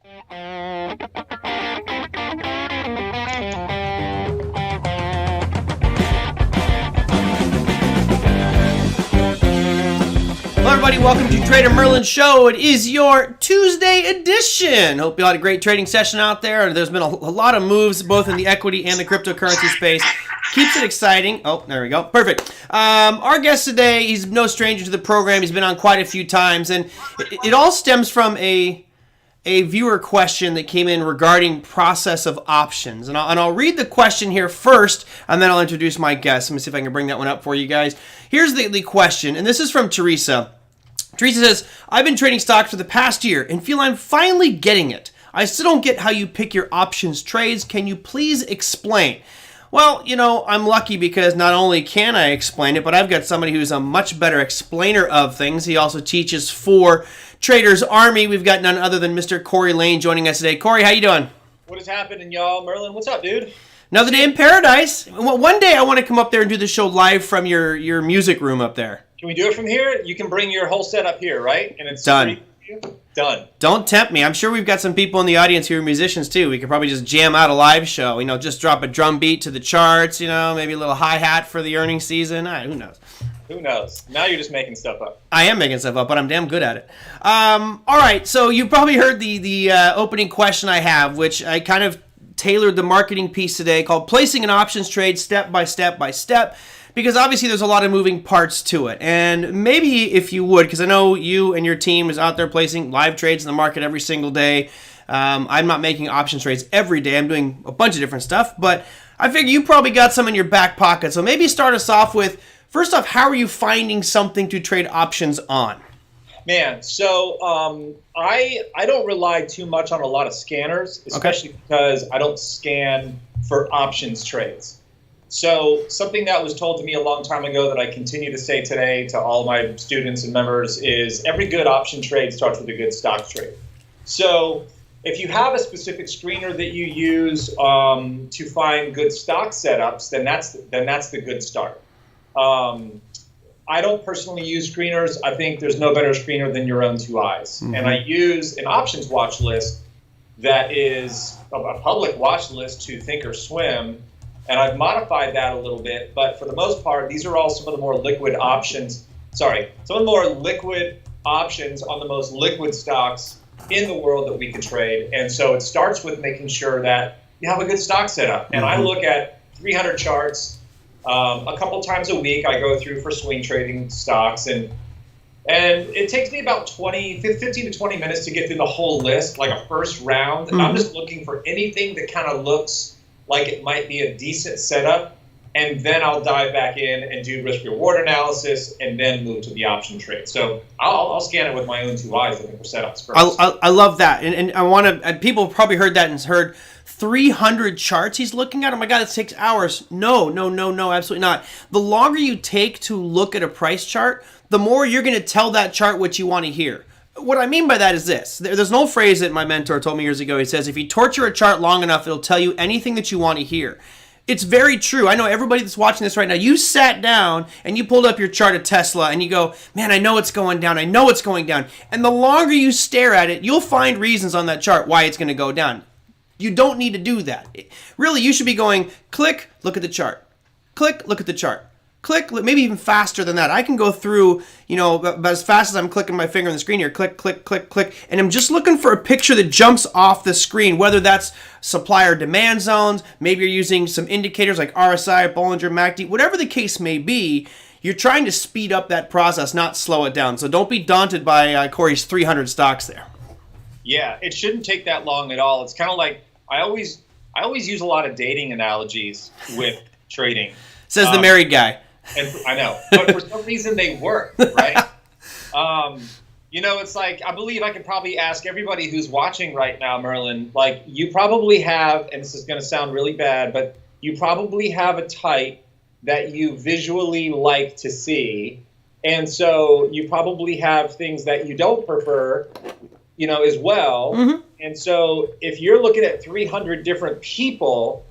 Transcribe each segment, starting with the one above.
Hello everybody, welcome to TraderMerlin Show. It is your Tuesday edition. Hope you all had a great trading session out there. There's been a lot of moves both in the equity and the cryptocurrency space. Keeps it exciting. Oh, there we go. Perfect. Our guest today, he's no stranger to the program. He's been on quite a few times, and it all stems from a viewer question that came in regarding process of options. And I'll read the question here first, and then I'll introduce my guest. Let me see if I can bring that one up for you guys. Here's the question, and this is from Teresa. Teresa says, I've been trading stocks for the past year and feel I'm finally getting it. I still don't get how you pick your options trades. Can you please explain? Well, you know, I'm lucky because not only can I explain it, but I've got somebody who's a much better explainer of things. He also teaches for Traders Army. We've got none other than Mr. Corey Lane joining us today. Corey, how you doing? What is happening, y'all? Merlin, what's up, dude? Another day in paradise. Well, one day I want to come up there and do the show live from your music room up there. Can we do it from here? You can bring your whole setup here, right? And it's done. Done. Don't tempt me. I'm sure we've got some people in the audience who are musicians too. We could probably just jam out a live show. You know, just drop a drum beat to the charts. You know, maybe a little hi-hat for the earnings season. Who knows? Who knows? Now you're just making stuff up. I am making stuff up, but I'm damn good at it. All right, so you probably heard the opening question I have, which I kind of tailored the marketing piece today called Placing an Options Trade Step by Step by Step, because obviously there's a lot of moving parts to it. And maybe if you would, because I know you and your team is out there placing live trades in the market every single day. I'm not making options trades every day. I'm doing a bunch of different stuff, but I figure you probably got some in your back pocket. So maybe start us off with, first off, how are you finding something to trade options on? Man, so I don't rely too much on a lot of scanners, especially because I don't scan for options trades. So something that was told to me a long time ago that I continue to say today to all my students and members is every good option trade starts with a good stock trade. So if you have a specific screener that you use to find good stock setups, then that's the good start. I don't personally use screeners. I think there's no better screener than your own two eyes. Mm-hmm. And I use an options watch list that is a public watch list to think or swim. And I've modified that a little bit. But for the most part, these are all some of the more liquid options. Some of the more liquid options on the most liquid stocks in the world that we can trade. And so it starts with making sure that you have a good stock setup. And I look at 300 charts. A couple times a week, I go through for swing trading stocks, and it takes me about 15 to 20 minutes to get through the whole list, like a first round. Mm-hmm. I'm just looking for anything that kind of looks like it might be a decent setup, and then I'll dive back in and do risk-reward analysis, and then move to the option trade. So I'll scan it with my own two eyes looking for setups first. I love that, and I want to. People probably heard that and heard 300 charts he's looking at. Oh my God, it takes hours. No, absolutely not. The longer you take to look at a price chart, the more you're going to tell that chart what you want to hear. What I mean by that is this. There's an old phrase that my mentor told me years ago. He says, if you torture a chart long enough, it'll tell you anything that you want to hear. It's very true. I know everybody that's watching this right now, you sat down and you pulled up your chart of Tesla and you go, man, I know it's going down. I know it's going down. And the longer you stare at it, you'll find reasons on that chart why it's going to go down. You don't need to do that. Really, you should be going, click, look at the chart. Click, look at the chart. Click, maybe even faster than that. I can go through, about as fast as I'm clicking my finger on the screen here. Click, click, click, click. And I'm just looking for a picture that jumps off the screen, whether that's supply or demand zones. Maybe you're using some indicators like RSI, Bollinger, MACD, whatever the case may be. You're trying to speed up that process, not slow it down. So don't be daunted by Corey's 300 stocks there. Yeah, it shouldn't take that long at all. It's kind of like I always use a lot of dating analogies with trading. Says the married guy. And I know, but for some reason they work, right? It's like I believe I could probably ask everybody who's watching right now, Merlin. Like you probably have, and this is going to sound really bad, but you probably have a type that you visually like to see, and so you probably have things that you don't prefer. As well. Mm-hmm. And so if you're looking at 300 different people,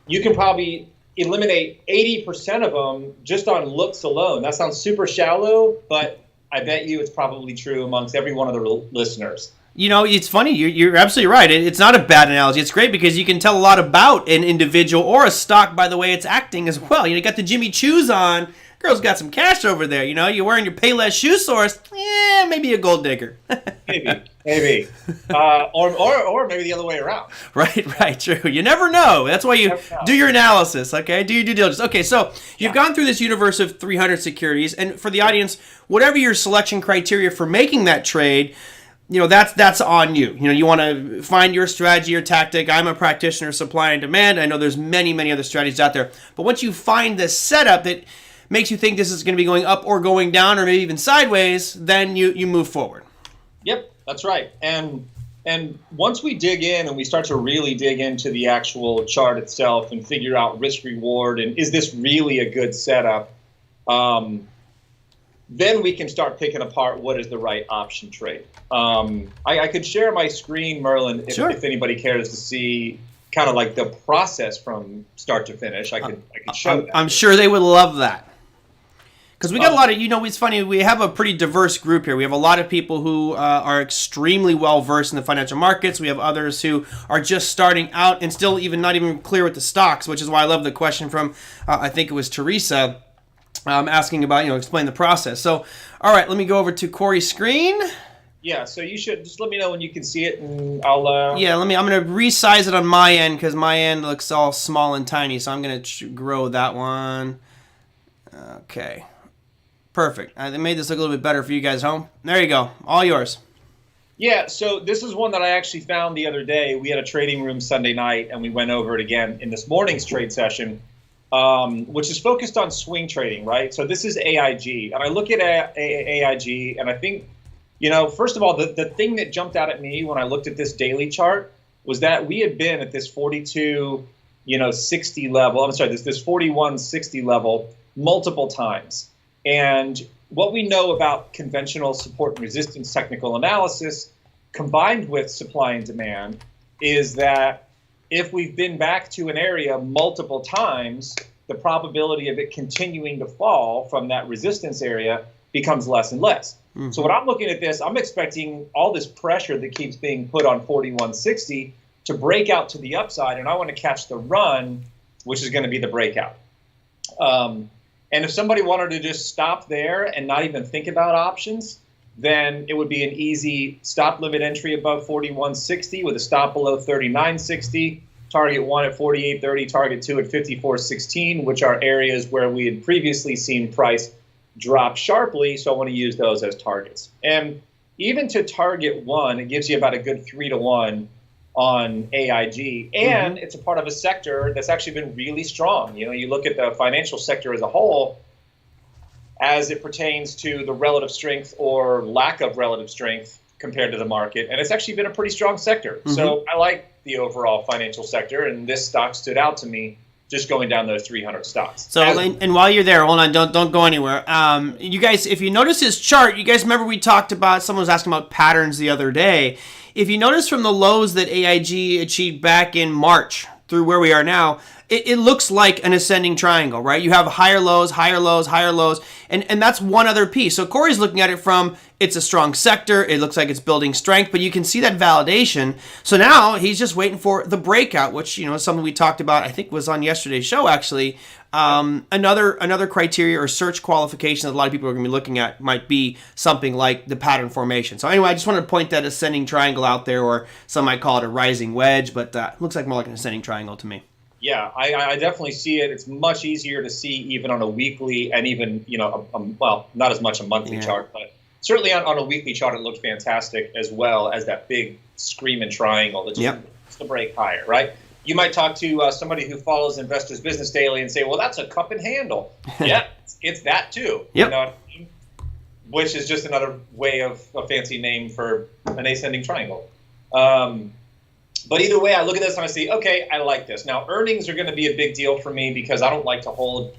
you can probably eliminate 80% of them just on looks alone. That sounds super shallow, but I bet you it's probably true amongst every one of the listeners. You know, it's funny. You're absolutely right. It's not a bad analogy. It's great because you can tell a lot about an individual or a stock by the way it's acting as well. You got the Jimmy Choos on. Girl's got some cash over there. You know, you're wearing your Payless shoe source. Yeah, maybe a gold digger. maybe. Or maybe the other way around. Right, true. You never know. That's why you do your analysis, okay? Do your due diligence. Okay, so you've gone through this universe of 300 securities, and for the audience, whatever your selection criteria for making that trade, you know, that's on you. You know, you want to find your strategy or tactic. I'm a practitioner of supply and demand. I know there's many other strategies out there. But once you find the setup that makes you think this is going to be going up or going down or maybe even sideways, then you move forward. Yep, that's right. And once we dig in and we start to really dig into the actual chart itself and figure out risk reward and is this really a good setup, then we can start picking apart what is the right option trade. I could share my screen, Merlin, if anybody cares to see kind of like the process from start to finish. I could show that. I'm sure they would love that. Because we got a lot of, you know, it's funny, we have a pretty diverse group here. We have a lot of people who are extremely well versed in the financial markets. We have others who are just starting out and still not even clear with the stocks, which is why I love the question from, I think it was Teresa, asking about, explain the process. So, all right, let me go over to Corey's screen. Yeah, so you should just let me know when you can see it, and I'll. Yeah, I'm going to resize it on my end because my end looks all small and tiny. So I'm going to grow that one. Okay, perfect. I made this look a little bit better for you guys home. There you go, all yours. Yeah, so this is one that I actually found the other day. We had a trading room Sunday night, and we went over it again in this morning's trade session. Which is focused on swing trading, right? So this is AIG. And I look at AIG, and I think, first of all, the thing that jumped out at me when I looked at this daily chart was that we had been at this 42.60 level. I'm sorry, this 41.60 level multiple times. And what we know about conventional support and resistance technical analysis combined with supply and demand is that if we've been back to an area multiple times, the probability of it continuing to fall from that resistance area becomes less and less. Mm-hmm. So when I'm looking at this, I'm expecting all this pressure that keeps being put on 41.60 to break out to the upside, and I want to catch the run, which is going to be the breakout. And if somebody wanted to just stop there and not even think about options, then it would be an easy stop limit entry above 41.60 with a stop below 39.60, target 1 at 48.30, target 2 at 54.16, which are areas where we had previously seen price drop sharply, so I want to use those as targets. And even to target 1, it gives you about a good 3-to-1 on AIG, and it's a part of a sector that's actually been really strong. You look at the financial sector as a whole, as it pertains to the relative strength or lack of relative strength compared to the market. And it's actually been a pretty strong sector. Mm-hmm. So I like the overall financial sector, and this stock stood out to me just going down those 300 stocks. So, and while you're there, hold on, don't go anywhere. You guys, if you notice his chart, you guys remember we talked about, someone was asking about patterns the other day. If you notice from the lows that AIG achieved back in March through where we are now, it looks like an ascending triangle, right? You have higher lows, higher lows, higher lows, and that's one other piece. So Corey's looking at it from, it's a strong sector, it looks like it's building strength, but you can see that validation. So now he's just waiting for the breakout, which, is something we talked about, I think was on yesterday's show actually. Another criteria or search qualification that a lot of people are going to be looking at might be something like the pattern formation. So anyway, I just wanted to point that ascending triangle out there, or some might call it a rising wedge, but it looks like more like an ascending triangle to me. Yeah, I definitely see it. It's much easier to see even on a weekly and even, well, not as much a monthly chart, but certainly on a weekly chart, it looks fantastic as well as that big screaming triangle that's just to break higher, right? You might talk to somebody who follows Investors Business Daily and say, well, that's a cup and handle. Yeah, it's that too. Yep. Which is just another way of a fancy name for an ascending triangle. But either way, I look at this and I say, okay, I like this. Now, earnings are going to be a big deal for me because I don't like to hold,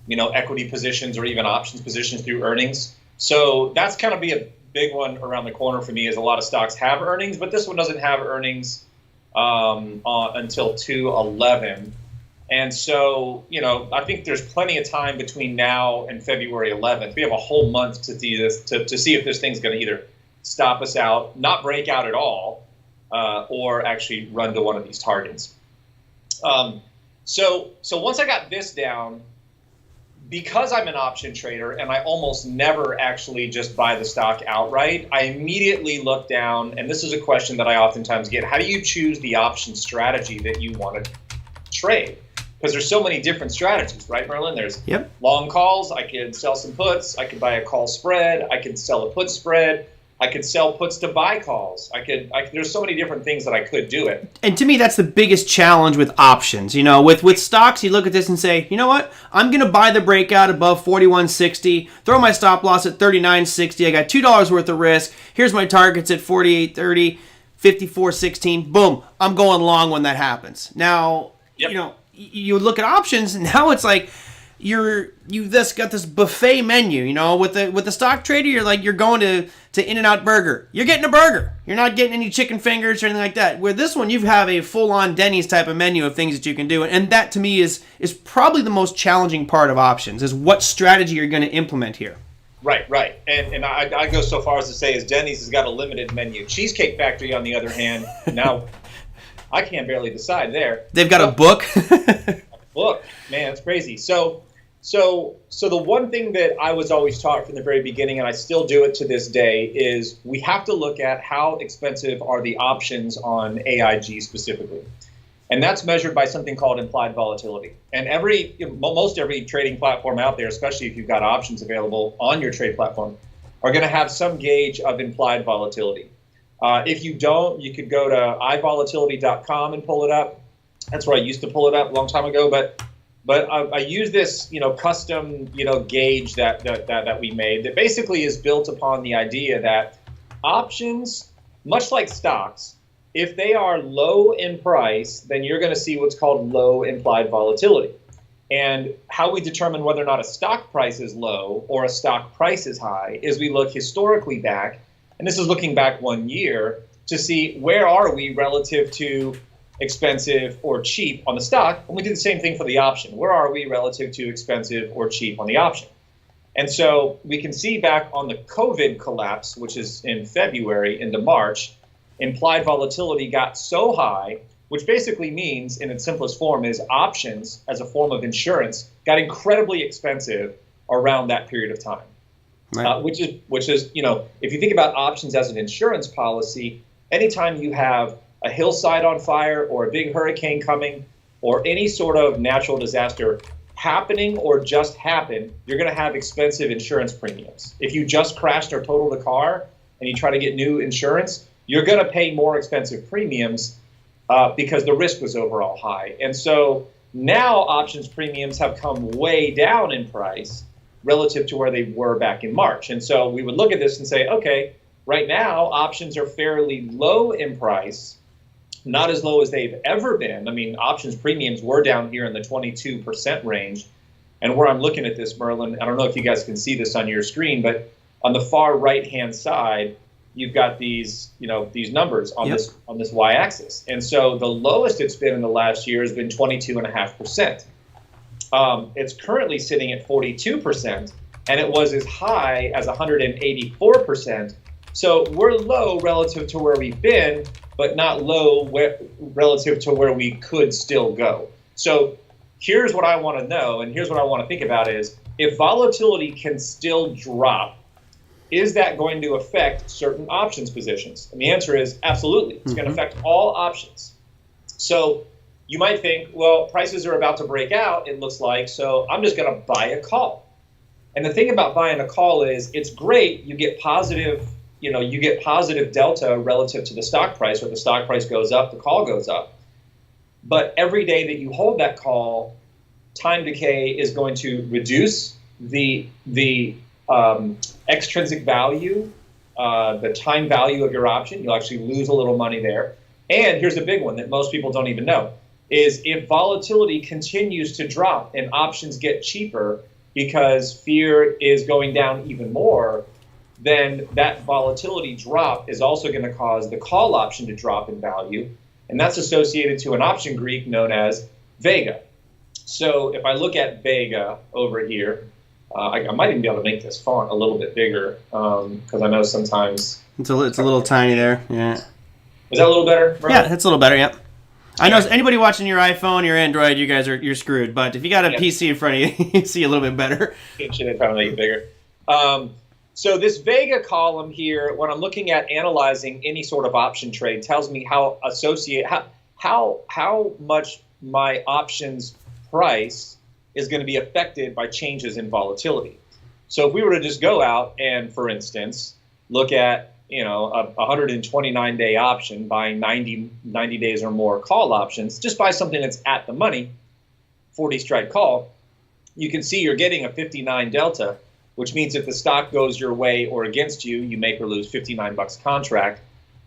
equity positions or even options positions through earnings. So that's kind of be a big one around the corner for me, as a lot of stocks have earnings, but this one doesn't have earnings until 2/11. And so, I think there's plenty of time between now and February 11th. We have a whole month to do this, to see if this thing's going to either stop us out, not break out at all, or actually run to one of these targets. So once I got this down, because I'm an option trader and I almost never actually just buy the stock outright, I immediately look down, and this is a question that I oftentimes get: how do you choose the option strategy that you want to trade? Because there's so many different strategies, right, Merlin? There's long calls. I could sell some puts. I could buy a call spread. I could sell a put spread. I could sell puts to buy calls. There's so many different things that I could do it. And to me, that's the biggest challenge with options. You know, with stocks, you look at this and say, you know what? I'm going to buy the breakout above 41.60, throw my stop loss at 39.60. I got $2 worth of risk. Here's my targets at 48.30, 54.16. Boom. I'm going long when that happens. Now, you know, you look at options, and now it's like you just got this buffet menu. You know, with the stock trader, you're going to In-N-Out Burger. You're getting a burger. You're not getting any chicken fingers or anything like that. With this one, you have a full-on Denny's type of menu of things that you can do, and that to me is probably the most challenging part of options, is what strategy you're going to implement here. Right. And I go so far as to say is Denny's has got a limited menu. Cheesecake Factory, on the other hand, now I can't barely decide there. They've got a book. Book, man, it's crazy. So the one thing that I was always taught from the very beginning, and I still do it to this day, is we have to look at how expensive are the options on AIG specifically. And that's measured by something called implied volatility. And most every trading platform out there, especially if you've got options available on your trade platform, are going to have some gauge of implied volatility. If you don't, you could go to ivolatility.com and pull it up. That's where I used to pull it up a long time ago, but I use this, custom, gauge that we made that basically is built upon the idea that options, much like stocks, if they are low in price, then you're going to see what's called low implied volatility. And how we determine whether or not a stock price is low or a stock price is high is we look historically back, and this is looking back 1 year, to see where are we relative to expensive or cheap on the stock, and we do the same thing for the option. Where are we relative to expensive or cheap on the option? And so we can see back on the COVID collapse, which is in February into March, implied volatility got so high, which basically means, in its simplest form, is options as a form of insurance got incredibly expensive around that period of time. Right. Which is, if you think about options as an insurance policy, anytime you have a hillside on fire or a big hurricane coming or any sort of natural disaster happening or just happened, you're going to have expensive insurance premiums. If you just crashed or totaled a car and you try to get new insurance, you're going to pay more expensive premiums because the risk was overall high. And so now options premiums have come way down in price relative to where they were back in March. And so we would look at this and say, okay, right now options are fairly low in price, not as low as they've ever been. I mean, options premiums were down here in the 22% range. And where I'm looking at this, Merlin, I don't know if you guys can see this on your screen, but on the far right-hand side, you've got these numbers on this y-axis. And so the lowest it's been in the last year has been 22.5%. It's currently sitting at 42%, and it was as high as 184%. So we're low relative to where we've been, but not low relative to where we could still go. So here's what I want to know, and here's what I want to think about is, if volatility can still drop, is that going to affect certain options positions? And the answer is absolutely. It's going to affect all options. So you might think, well, prices are about to break out, it looks like, so I'm just going to buy a call. And the thing about buying a call is it's great. You get positive delta relative to the stock price. Where the stock price goes up, the call goes up. But every day that you hold that call, time decay is going to reduce the extrinsic value, the time value of your option. You'll actually lose a little money there. And here's a big one that most people don't even know, is if volatility continues to drop and options get cheaper because fear is going down even more, then that volatility drop is also going to cause the call option to drop in value. And that's associated to an option Greek known as Vega. So if I look at Vega over here, I might even be able to make this font a little bit bigger because I know sometimes it's a little tiny there. Yeah. Is that a little better, bro? Yeah, it's a little better. Yep. I know anybody watching your iPhone, your Android, you're screwed. But if you got a PC in front of you, you see a little bit better. Should probably make it bigger. So this Vega column here, when I'm looking at analyzing any sort of option trade, tells me how much my options price is going to be affected by changes in volatility. So if we were to just go out and, for instance, look at a 129-day option, buying 90 days or more call options, just buy something that's at the money, 40 strike call, you can see you're getting a 59 delta, which means if the stock goes your way or against you, you make or lose $59 contract.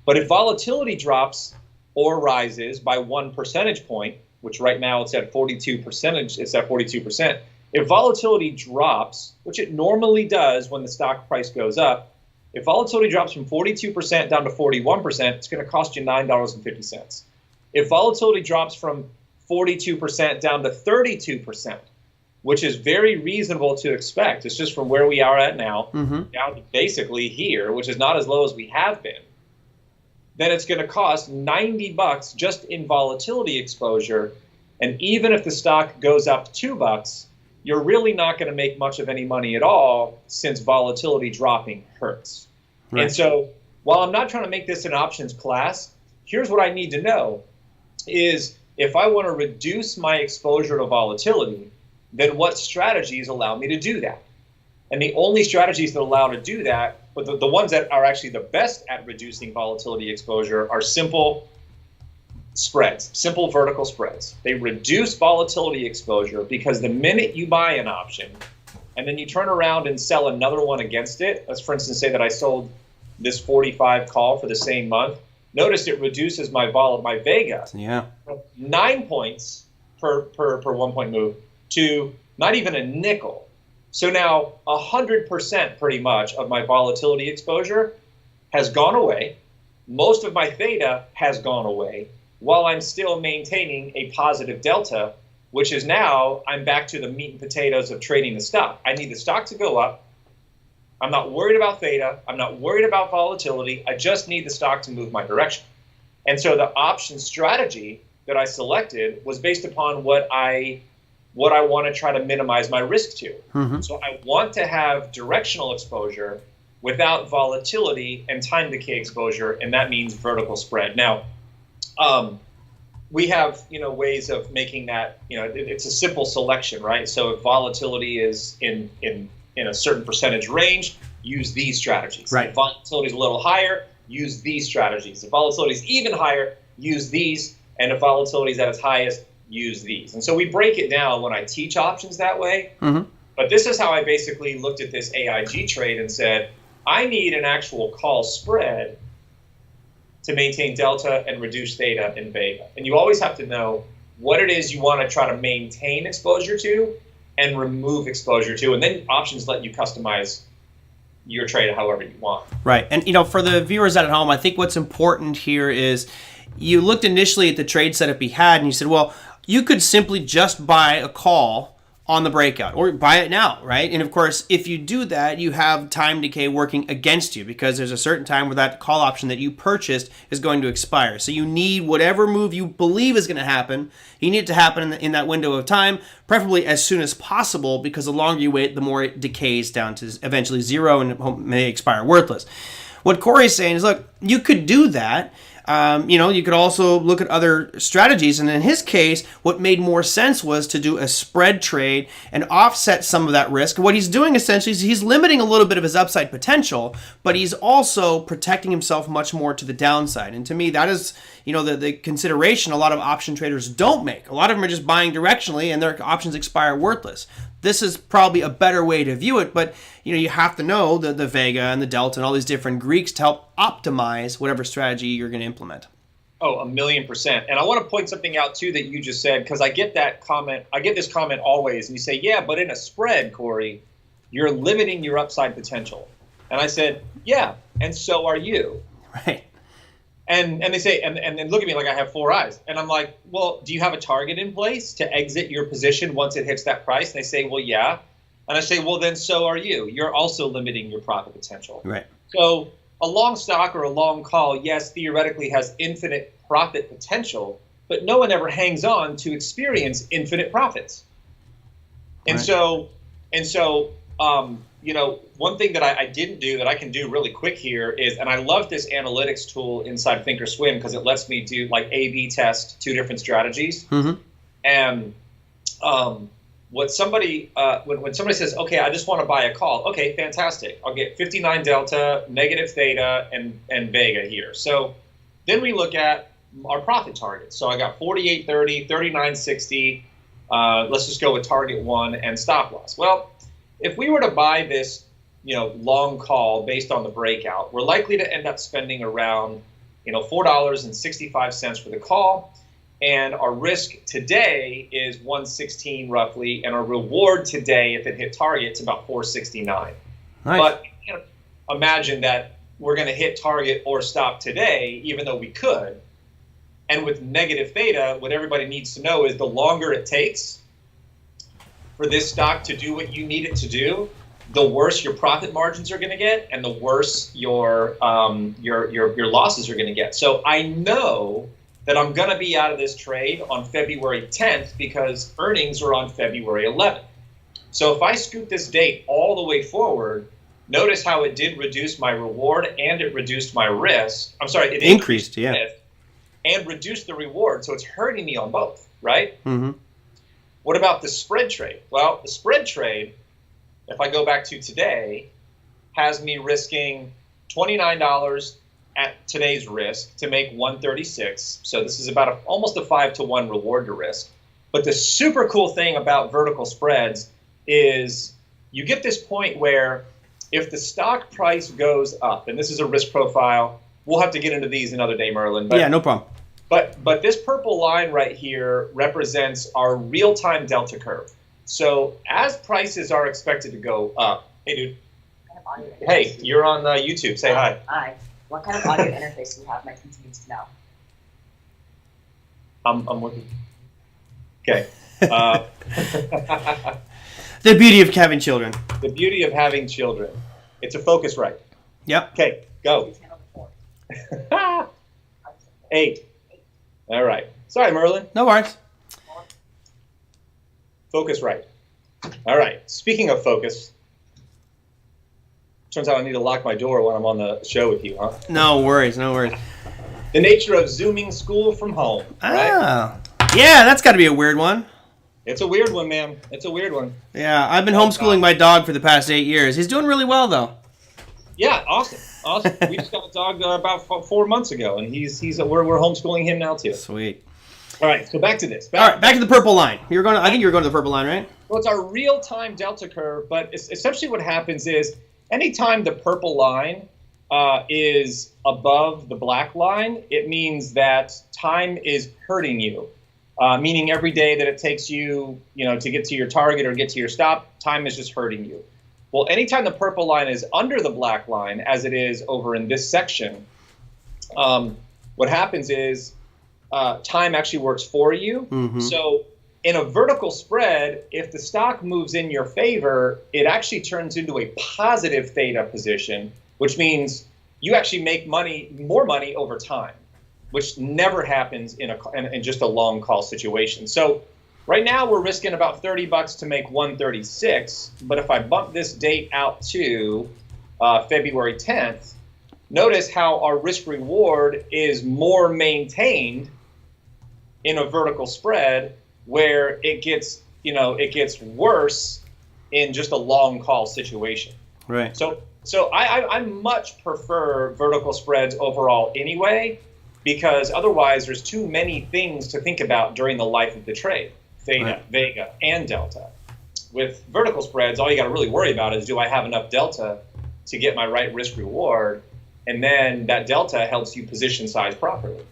But if volatility drops or rises by 1 percentage point, which right now it's at 42%, if volatility drops, which it normally does when the stock price goes up, if volatility drops from 42% down to 41%, it's going to cost you $9.50. If volatility drops from 42% down to 32%, which is very reasonable to expect, it's just from where we are at now, down to basically here, which is not as low as we have been, then it's going to cost $90 just in volatility exposure. And even if the stock goes up $2, you're really not going to make much of any money at all since volatility dropping hurts. Right. And so while I'm not trying to make this an options class, here's what I need to know is if I want to reduce my exposure to volatility, then what strategies allow me to do that? And the only strategies that allow to do that, but the ones that are actually the best at reducing volatility exposure are simple spreads, simple vertical spreads. They reduce volatility exposure because the minute you buy an option and then you turn around and sell another one against it, let's for instance say that I sold this 45 call for the same month, notice it reduces my Vega from 9 points per 1 point move to not even a nickel. So now 100% pretty much of my volatility exposure has gone away. Most of my theta has gone away while I'm still maintaining a positive delta, which is now I'm back to the meat and potatoes of trading the stock. I need the stock to go up. I'm not worried about theta. I'm not worried about volatility. I just need the stock to move my direction. And so the option strategy that I selected was based upon what I want to try to minimize my risk to. So I want to have directional exposure without volatility and time decay exposure, and that means vertical spread. Now, we have ways of making that. It's a simple selection, right? So if volatility is in a certain percentage range, use these strategies. Right. If volatility is a little higher, use these strategies. If volatility is even higher, use these. And if volatility is at its highest, use these. And so we break it down when I teach options that way. But this is how I basically looked at this AIG trade and said, I need an actual call spread to maintain delta and reduce theta in Vega. And you always have to know what it is you want to try to maintain exposure to and remove exposure to. And then options let you customize your trade however you want. Right. And, for the viewers at home, I think what's important here is you looked initially at the trade setup he had and you said, well, you could simply just buy a call on the breakout or buy it now, right? And of course, if you do that, you have time decay working against you because there's a certain time where that call option that you purchased is going to expire. So you need whatever move you believe is going to happen, you need it to happen in that window of time, preferably as soon as possible, because the longer you wait, the more it decays down to eventually zero and may expire worthless. What Corey's saying is, look, you could do that. You could also look at other strategies. And in his case, what made more sense was to do a spread trade and offset some of that risk. What he's doing essentially is he's limiting a little bit of his upside potential, but he's also protecting himself much more to the downside. And to me, that is, the consideration a lot of option traders don't make. A lot of them are just buying directionally and their options expire worthless. This is probably a better way to view it, but you have to know the Vega and the Delta and all these different Greeks to help optimize whatever strategy you're going to implement. Oh, 1,000,000%. And I want to point something out too that you just said, because I get that comment. I get this comment always, and you say, "Yeah, but in a spread, Corey, you're limiting your upside potential." And I said, "Yeah, and so are you." Right. And they say, and look at me like I have 4 eyes. And I'm like, well, do you have a target in place to exit your position once it hits that price? And they say, well, yeah. And I say, well, then so are you. You're also limiting your profit potential. Right. So a long stock or a long call, yes, theoretically has infinite profit potential, but no one ever hangs on to experience infinite profits. And Right. so, you know, one thing that I didn't do that I can do really quick here is, and I love this analytics tool inside Thinkorswim because it lets me do like A/B test 2 different strategies. Mm-hmm. And what somebody when somebody says, okay, I just want to buy a call, okay, fantastic. I'll get 59 delta, negative theta, and vega here. So then we look at our profit targets. So I got 48.30, 39.60. Let's just go with target 1 and stop loss. Well, if we were to buy this, you know, long call based on the breakout, we're likely to end up spending around, you know, $4.65 for the call. And our risk today is 116 roughly, and our reward today, if it hit target, it's about 469. Nice. But you can't imagine that we're going to hit target or stop today, even though we could. And with negative theta, what everybody needs to know is the longer it takes for this stock to do what you need it to do, the worse your profit margins are going to get, and the worse your losses are going to get. So I know that I'm going to be out of this trade on February 10th because earnings are on February 11th. So if I scoot this date all the way forward, notice how it did reduce my reward and it reduced my risk. I'm sorry, it Increased, yeah. risk and reduced the reward. So it's hurting me on both, right? Mm-hmm. What about the spread trade? Well, the spread trade, if I go back to today, has me risking $29 at today's risk to make 136. So this is about almost a 5-to-1 reward to risk. But the super cool thing about vertical spreads is you get this point where if the stock price goes up, and this is a risk profile, we'll have to get into these another day, Merlin. But, Yeah, no problem. But this purple line right here represents our real-time delta curve. So as prices are expected to go up, hey, dude. Hey, you're on YouTube. Say hi. Hi. What kind of audio interface do you have? My kids needs to know. I'm looking. Okay. The beauty of having children. The beauty of having children. It's a Focusrite. Yep. Okay, go. Please handle the board. 8. All right. Sorry, Merlin. No worries. Focusrite. All right. Speaking of focus, turns out I need to lock my door when I'm on the show with you, huh? No worries. No worries. The nature of Zooming school from home, right? Ah. Yeah, that's got to be a weird one. It's a weird one, man. It's a weird one. Yeah, I've been homeschooling my dog for the past 8 years. He's doing really well, though. Yeah, awesome. Awesome. We just got a dog about 4 months ago, and we're homeschooling him now, too. Sweet. All right, so back to this. All right, back to the purple line. I think you were going to the purple line, right? Well, it's our real-time delta curve, but essentially what happens is anytime the purple line is above the black line, it means that time is hurting you, meaning every day that it takes you, to get to your target or get to your stop, time is just hurting you. Well, anytime the purple line is under the black line, as it is over in this section, what happens is time actually works for you. Mm-hmm. So in a vertical spread, if the stock moves in your favor, it actually turns into a positive theta position, which means you actually make more money over time, which never happens in just a long call situation. So right now we're risking about $30 to make 136, but if I bump this date out to February 10th, notice how our risk reward is more maintained in a vertical spread, where it gets worse in just a long call situation. Right. So I much prefer vertical spreads overall anyway, because otherwise there's too many things to think about during the life of the trade, theta, right, vega, and delta. With vertical spreads, all you got to really worry about is, do I have enough delta to get my right risk reward? And then that delta helps you position size properly.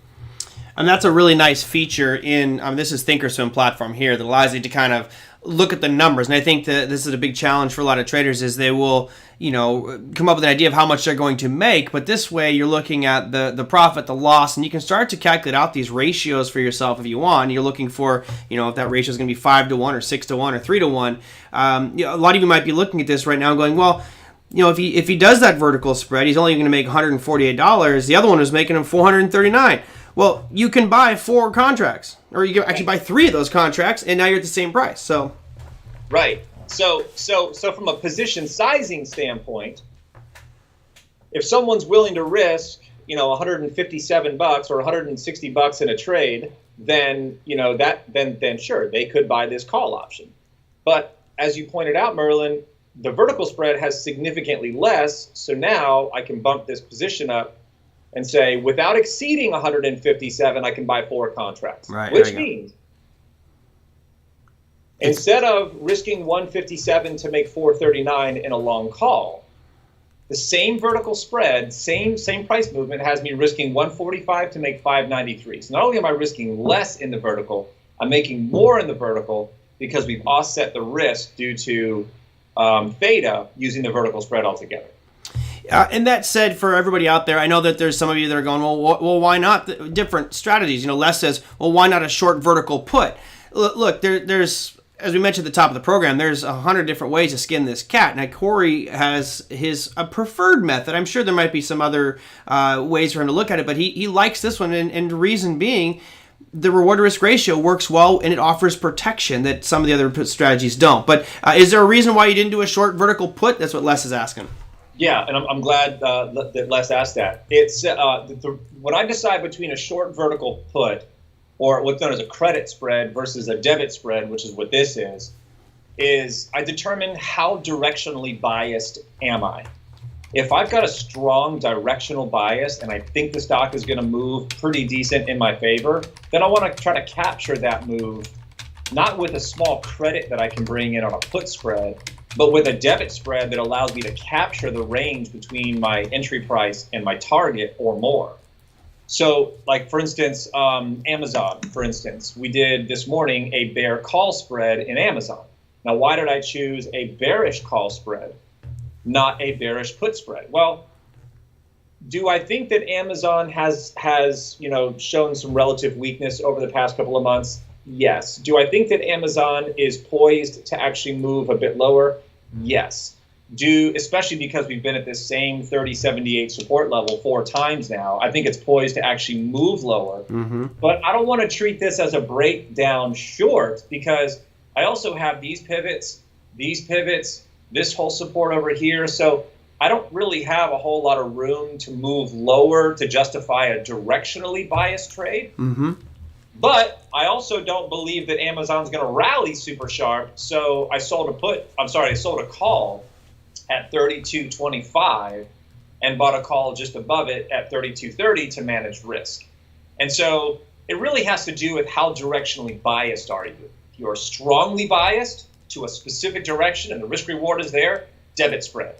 And that's a really nice feature in this is Thinkorswim platform here that allows you to kind of look at the numbers. And I think that this is a big challenge for a lot of traders is they will, come up with an idea of how much they're going to make. But this way you're looking at the profit, the loss, and you can start to calculate out these ratios for yourself if you want. You're looking for, if that ratio is going to be 5 to 1 or 6 to 1 or 3 to 1. A lot of you might be looking at this right now and going, well, if he does that vertical spread, he's only going to make $148. The other one was making him $439. Well, you can buy 4 contracts, or you can actually buy 3 of those contracts, and now you're at the same price. So, right. So from a position sizing standpoint, if someone's willing to risk, $157 or $160 in a trade, then then sure they could buy this call option. But as you pointed out, Merlin, the vertical spread has significantly less. So now I can bump this position up and say, without exceeding 157, I can buy 4 contracts. Right, which means instead of risking 157 to make 439 in a long call, the same vertical spread, same price movement has me risking 145 to make 593. So not only am I risking less in the vertical, I'm making more in the vertical because we've offset the risk due to theta using the vertical spread altogether. And that said, for everybody out there, I know that there's some of you that are going, well, why not different strategies? Les says, well, why not a short vertical put? Look, there's, as we mentioned at the top of the program, there's 100 different ways to skin this cat. Now, Corey has a preferred method. I'm sure there might be some other ways for him to look at it, but he likes this one, and the reason being, the reward-to-risk ratio works well, and it offers protection that some of the other strategies don't. But is there a reason why you didn't do a short vertical put? That's what Les is asking. Yeah, and I'm glad that Les asked that. It's when I decide between a short vertical put or what's known as a credit spread versus a debit spread, which is what this is I determine how directionally biased am I. If I've got a strong directional bias and I think the stock is going to move pretty decent in my favor, then I want to try to capture that move, not with a small credit that I can bring in on a put spread, but with a debit spread that allows me to capture the range between my entry price and my target or more. So, like, for instance, Amazon, for instance, we did this morning a bear call spread in Amazon. Now, why did I choose a bearish call spread, not a bearish put spread? Well, do I think that Amazon has shown some relative weakness over the past couple of months? Yes. Do I think that Amazon is poised to actually move a bit lower? Yes. Especially because we've been at this same 3078 support level 4 times now. I think it's poised to actually move lower. Mm-hmm. But I don't want to treat this as a breakdown short because I also have these pivots, this whole support over here. So I don't really have a whole lot of room to move lower to justify a directionally biased trade. Mm-hmm. But I also don't believe that Amazon's going to rally super sharp. So I sold a call at 32.25 and bought a call just above it at 32.30 to manage risk. And so it really has to do with how directionally biased are you. If you're strongly biased to a specific direction and the risk reward is there, debit spread.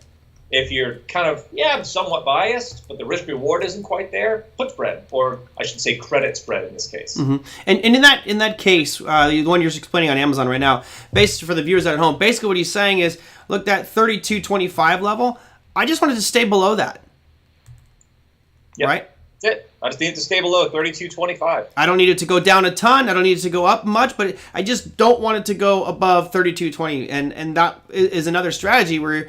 If you're kind of, somewhat biased, but the risk reward isn't quite there, put spread, or I should say credit spread in this case. Mm-hmm. And in that case, the one you're explaining on Amazon right now, based for the viewers at home, basically what he's saying is, look, that 32.25 level, I just wanted to stay below that. Yep. Right? That's it. I just need it to stay below 32.25. I don't need it to go down a ton. I don't need it to go up much, but I just don't want it to go above 32.20. And that is another strategy where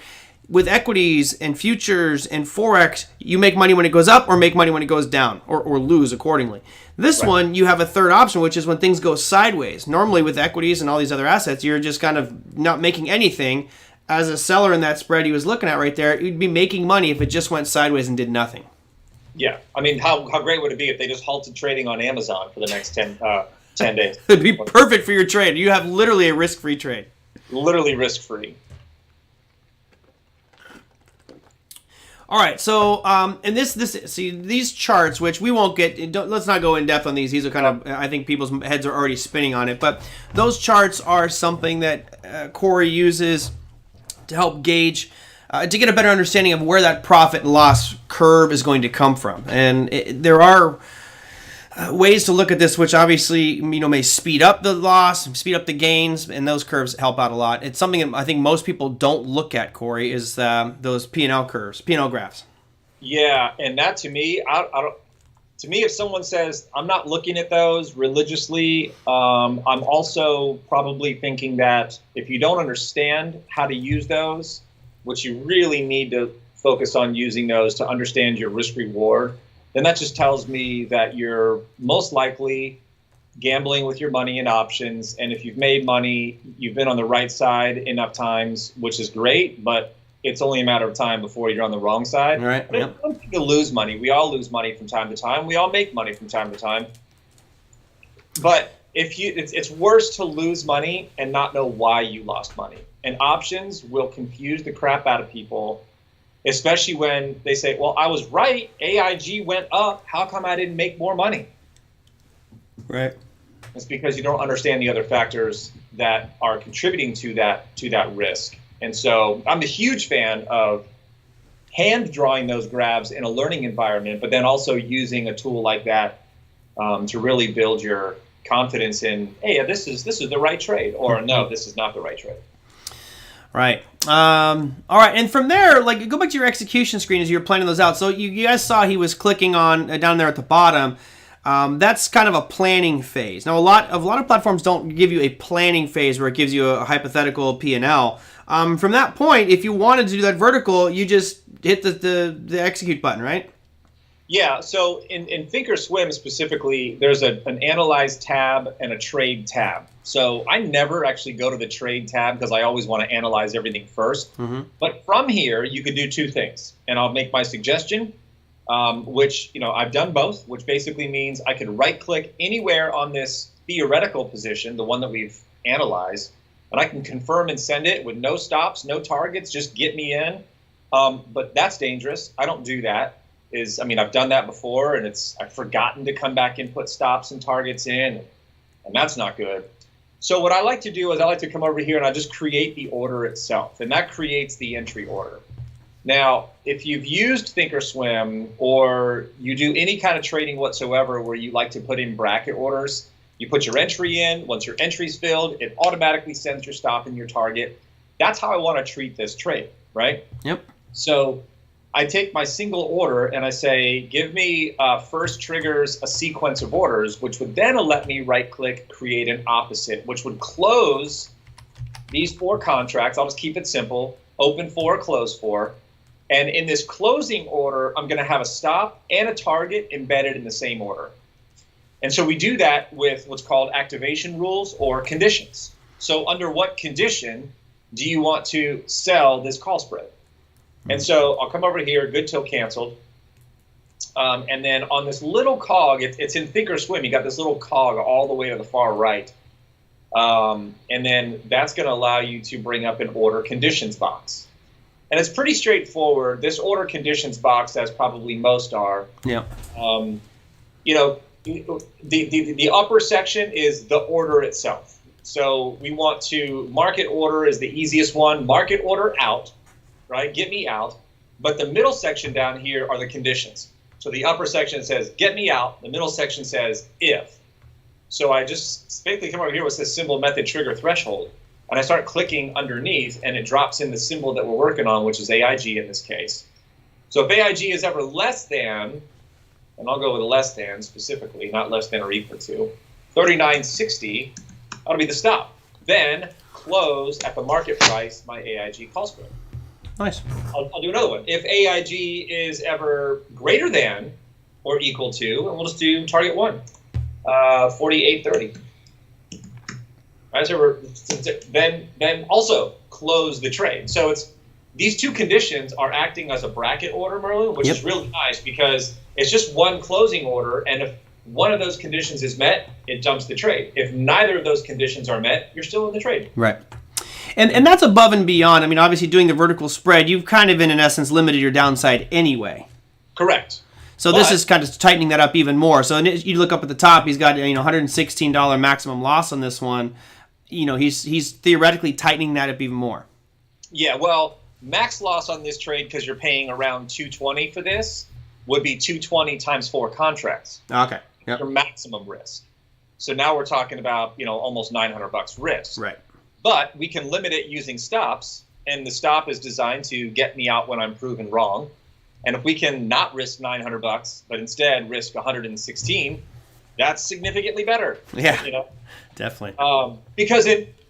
with equities and futures and Forex, you make money when it goes up or make money when it goes down or lose accordingly. This one, you have a third option, which is when things go sideways. Normally with equities and all these other assets, you're just kind of not making anything. As a seller in that spread he was looking at right there, you'd be making money if it just went sideways and did nothing. Yeah. I mean, how great would it be if they just halted trading on Amazon for the next 10 days? It'd be perfect for your trade. You have literally a risk-free trade. Literally risk-free. All right, so and these charts, which we won't get, let's not go in depth on these. These are kind of, I think people's heads are already spinning on it. But those charts are something that Corey uses to help gauge, to get a better understanding of where that profit and loss curve is going to come from. And there are ways to look at this, which obviously may speed up the loss, speed up the gains, and those curves help out a lot. It's something that I think most people don't look at, Corey, is those P&L curves, P&L graphs. Yeah, and that to me, I don't. To me, if someone says I'm not looking at those religiously, I'm also probably thinking that if you don't understand how to use those, which you really need to focus on using those to understand your risk reward, then that just tells me that you're most likely gambling with your money in options. And if you've made money, you've been on the right side enough times, which is great, but it's only a matter of time before you're on the wrong side. Right. But I don't think you lose money. We all lose money from time to time. We all make money from time to time. But it's worse to lose money and not know why you lost money. And options will confuse the crap out of people, especially when they say, well, I was right. AIG went up. How come I didn't make more money? Right. It's because you don't understand the other factors that are contributing to that risk. And so I'm a huge fan of hand drawing those grabs in a learning environment, but then also using a tool like that to really build your confidence in, hey, this is the right trade, or no, this is not the right trade. Right. All right. And from there, like, go back to your execution screen as you were planning those out. So you guys saw he was clicking on down there at the bottom. That's kind of a planning phase. Now, a lot of platforms don't give you a planning phase where it gives you a hypothetical P&L. From that point, if you wanted to do that vertical, you just hit the execute button, right? Yeah. So in Thinkorswim specifically, there's an analyze tab and a trade tab. So I never actually go to the trade tab because I always want to analyze everything first. Mm-hmm. But from here, you could do two things, and I'll make my suggestion. Which, I've done both, which basically means I could right-click anywhere on this theoretical position, the one that we've analyzed, and I can confirm and send it with no stops, no targets, just get me in. But that's dangerous. I don't do that. I've done that before, and I've forgotten to come back and put stops and targets in, and that's not good. So what I like to do is I like to come over here and I just create the order itself, and that creates the entry order. Now, if you've used Thinkorswim or you do any kind of trading whatsoever where you like to put in bracket orders, you put your entry in. Once your entry's filled, it automatically sends your stop and your target. That's how I want to treat this trade, right? Yep. So I take my single order and I say, give me first triggers a sequence of orders, which would then let me right-click, create an opposite, which would close these 4 contracts. I'll just keep it simple. Open 4, close 4. And in this closing order, I'm going to have a stop and a target embedded in the same order. And so we do that with what's called activation rules or conditions. So under what condition do you want to sell this call spread? And so I'll come over here, good till canceled. And then on this little cog, it's in Thinkorswim, you got this little cog all the way to the far right. And then that's going to allow you to bring up an order conditions box. And it's pretty straightforward. This order conditions box, as probably most are, yeah. The upper section is the order itself. So we want to market order is the easiest one. Market order out, right? Get me out. But the middle section down here are the conditions. So the upper section says get me out. The middle section says if. So I just basically come over here with this symbol method trigger threshold. And I start clicking underneath, and it drops in the symbol that we're working on, which is AIG in this case. So if AIG is ever less than, and I'll go with less than specifically, not less than or equal to, 39.60, that'll be the stop. Then close at the market price my AIG call spread. Nice. I'll do another one. If AIG is ever greater than or equal to, and we'll just do target 1, 48.30. Right, so then also close the trade. So these 2 conditions are acting as a bracket order, Merlin, which is really nice because it's just one closing order, and if one of those conditions is met, it jumps the trade. If neither of those conditions are met, you're still in the trade. Right. And that's above and beyond. Obviously doing the vertical spread, you've kind of in essence limited your downside anyway. Correct. So this is kind of tightening that up even more. So you look up at the top, he's got $116 maximum loss on this one. He's theoretically tightening that up even more. Yeah, well, max loss on this trade, because you're paying around $220 for this, would be $220 times 4 contracts. Okay. Yep. your maximum risk. So now we're talking about, almost $900 risk. Right. But we can limit it using stops, and the stop is designed to get me out when I'm proven wrong. And if we can not risk $900, but instead risk 116, that's significantly better. Yeah, definitely. Because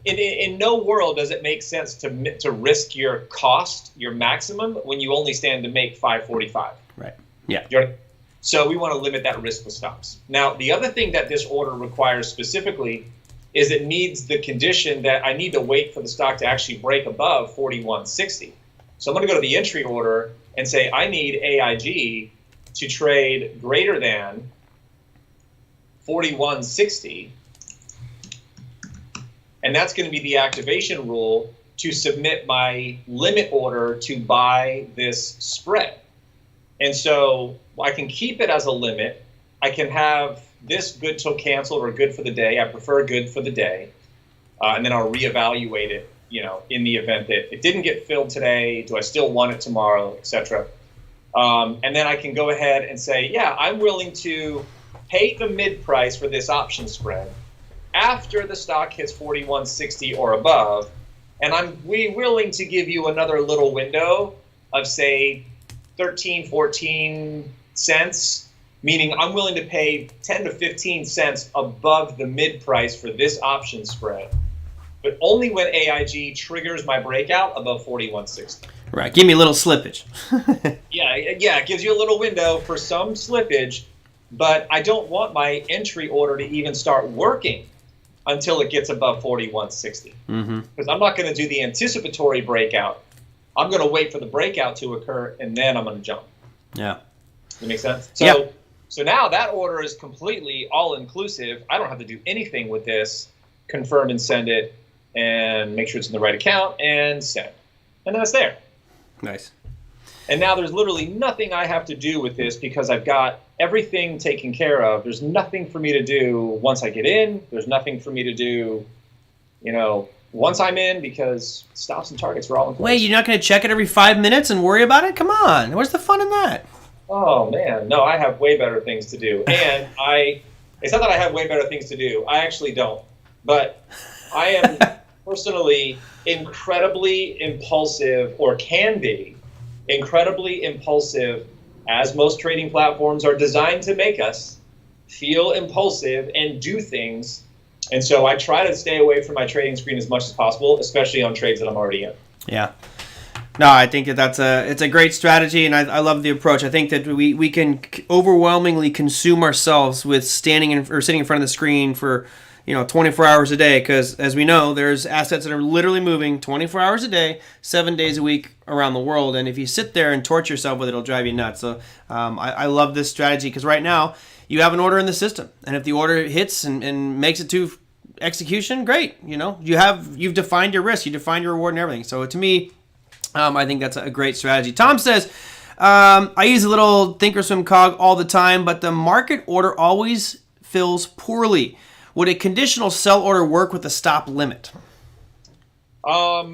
in no world does it make sense to risk your cost, your maximum, when you only stand to make 545. Right. Yeah. So we want to limit that risk with stops. Now, the other thing that this order requires specifically is it needs the condition that I need to wait for the stock to actually break above 4160. So I'm going to go to the entry order and say I need AIG to trade greater than 4160. And that's going to be the activation rule to submit my limit order to buy this spread. And so I can keep it as a limit. I can have this good till canceled or good for the day. I prefer good for the day. And then I'll reevaluate it, in the event that it didn't get filled today. Do I still want it tomorrow, et cetera? And then I can go ahead and say, yeah, I'm willing to pay the mid price for this option spread after the stock hits 4160 or above. And I'm willing to give you another little window of, say, 13, 14 cents, meaning I'm willing to pay 10 to 15 cents above the mid price for this option spread, but only when AIG triggers my breakout above 4160. Right. Give me a little slippage. Yeah, it gives you a little window for some slippage, but I don't want my entry order to even start working until it gets above 4160. Because I'm not going to do the anticipatory breakout. I'm going to wait for the breakout to occur, and then I'm going to jump. Yeah. Does that make sense? So, So now that order is completely all-inclusive. I don't have to do anything with this. Confirm and send it, and make sure it's in the right account, and send. And then it's there. Nice. And now there's literally nothing I have to do with this because I've got everything taken care of. There's nothing for me to do once I get in. There's nothing for me to do, once I'm in, because stops and targets are all in place. Wait, you're not going to check it every 5 minutes and worry about it? Come on. Where's the fun in that? Oh, man. No, I have way better things to do. And it's not that I have way better things to do. I actually don't. But I am personally incredibly impulsive, or can be incredibly impulsive, as most trading platforms are designed to make us feel impulsive and do things. And so I try to stay away from my trading screen as much as possible, especially on trades that I'm already in. Yeah. No, I think that it's a great strategy, and I love the approach. I think that we can overwhelmingly consume ourselves with standing or sitting in front of the screen for 24 hours a day, because as we know, there's assets that are literally moving 24 hours a day, 7 days a week around the world. And if you sit there and torture yourself with it, it'll drive you nuts. So I love this strategy, because right now you have an order in the system, and if the order hits and makes it to execution, great. You've defined your risk, you defined your reward and everything. So to me, I think that's a great strategy. Tom says, I use a little Thinkorswim cog all the time, but the market order always fills poorly. Would a conditional sell order work with a stop limit? A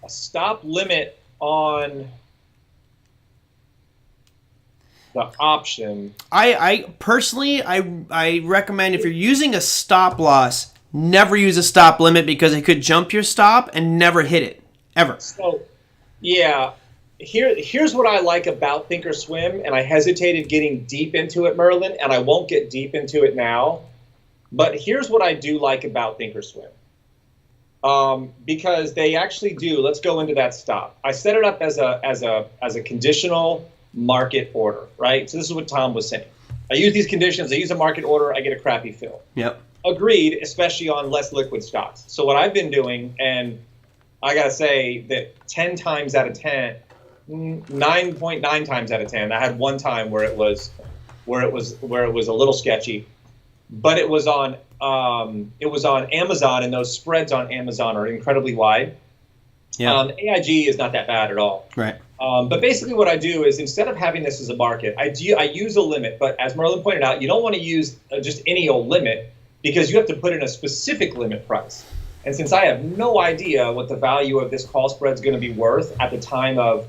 stop limit on the option. I personally recommend, if you're using a stop loss, never use a stop limit, because it could jump your stop and never hit it, ever. So, yeah. Here's what I like about Thinkorswim, and I hesitated getting deep into it, Merlin, and I won't get deep into it now. But here's what I do like about Thinkorswim. Because they actually do. Let's go into that stop. I set it up as a conditional market order, right? So this is what Tom was saying. I use these conditions. I use a market order. I get a crappy fill. Yep. Agreed, especially on less liquid stocks. So what I've been doing, and I gotta say that 10 times out of 10, 9.9 times out of 10, I had one time where it was a little sketchy. But it was on Amazon, and those spreads on Amazon are incredibly wide. Yeah. AIG is not that bad at all. Right. But basically what I do is, instead of having this as a market, I use a limit. But as Merlin pointed out, you don't want to use just any old limit, because you have to put in a specific limit price. And since I have no idea what the value of this call spread is going to be worth at the time of